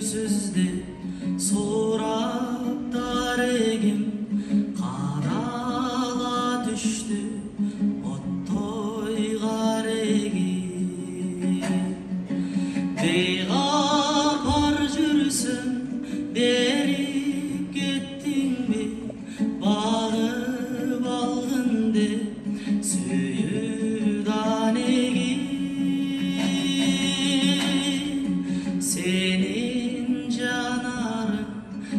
сөзді сораптар егем, қадала түшті оттой қареге. Бейғапар жүрсің, беріп кеттің бе, бағып алғын деп сүйудан еге. Senin canarın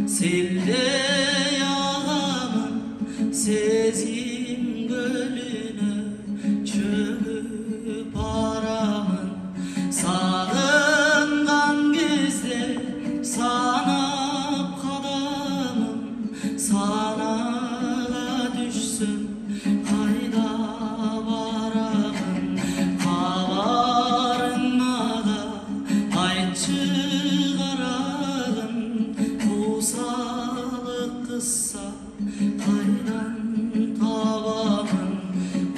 селдей ағамын, сезім гүліне чөгіп арамын. Сағынған кезде санап қадамым, санаға düşsün қайда барамын. Хабарың маған айтшы қарағым, қосалық қысса қайдан табамын.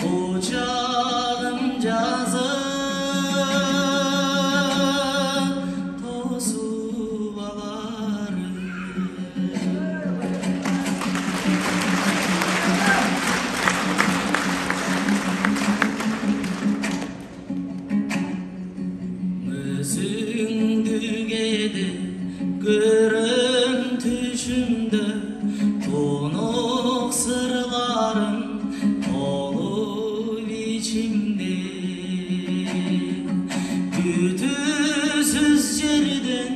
Ocağım жазып тосып аларым. Мүсіндігеді көрін түшімді, тұнық сырларым толып içimde. Gütüsüz жерден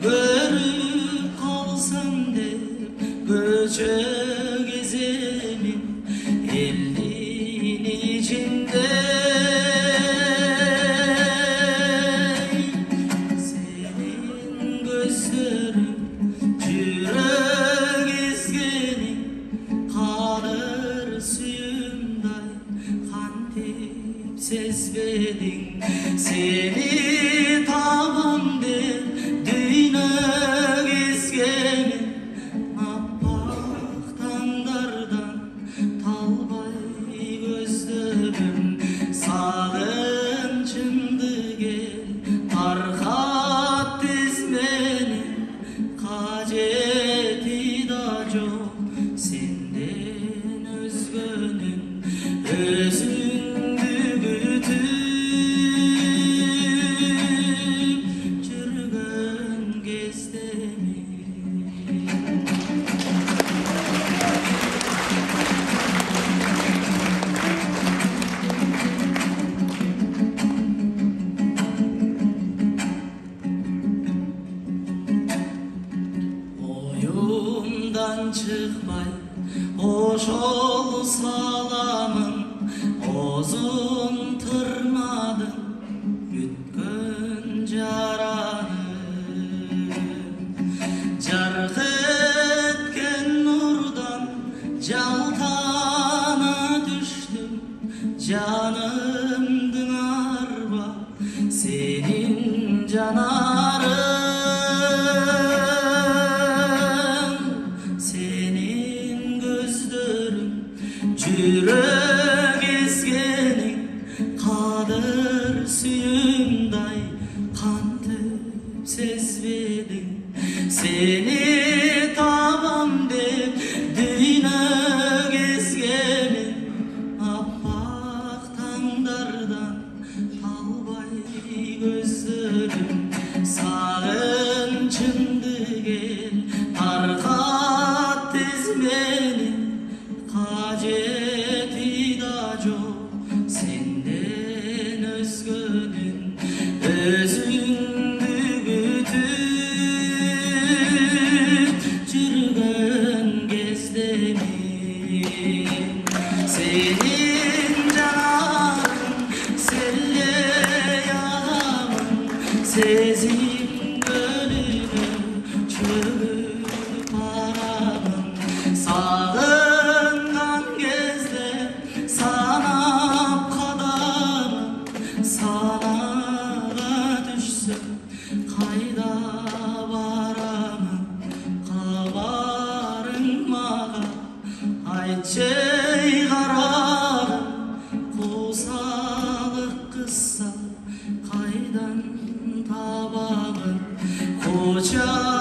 көріп қалсам деп көчө кеземін елдің içinde. Senin gözlerin жүрек езгенің, қалыр сүйімдай қантеп сезбедің. Seni табам деп дүйнө кезгенім, аппақ таңдардан талбай көздерім. Сағынышымды кел тарқат тез мені, қажеті да жоқ сенден өзгенің. Өзіңді күтіп жүрген кезде ойымдан шықпай ошол саламын. Озын тырнадың бүткөн жараны, жарқ еткен нұрдан жалтана түштім. Жанымдың арба сенің жанарың, сенің көздерің жүрек езгенің, қадір сүйімдай қантып сезбедің. Seni табам деп дүйнө кезгенім, аппақ таңдардан талбай көздерім. Сағынышымды кел тарқат тез мені, қажеті да жоқ сенден өзгенің. Өзіңді күтіп жүрген кезде мен, сенің жанарың селдей ағамын, сезім гүліне чөгіп арамын. Сағынған кезде санап қадамым, санаға düşsün қайда барамын. Хабарың маған айтшы қарағым, қосалық қысса қайдан табамын. uçar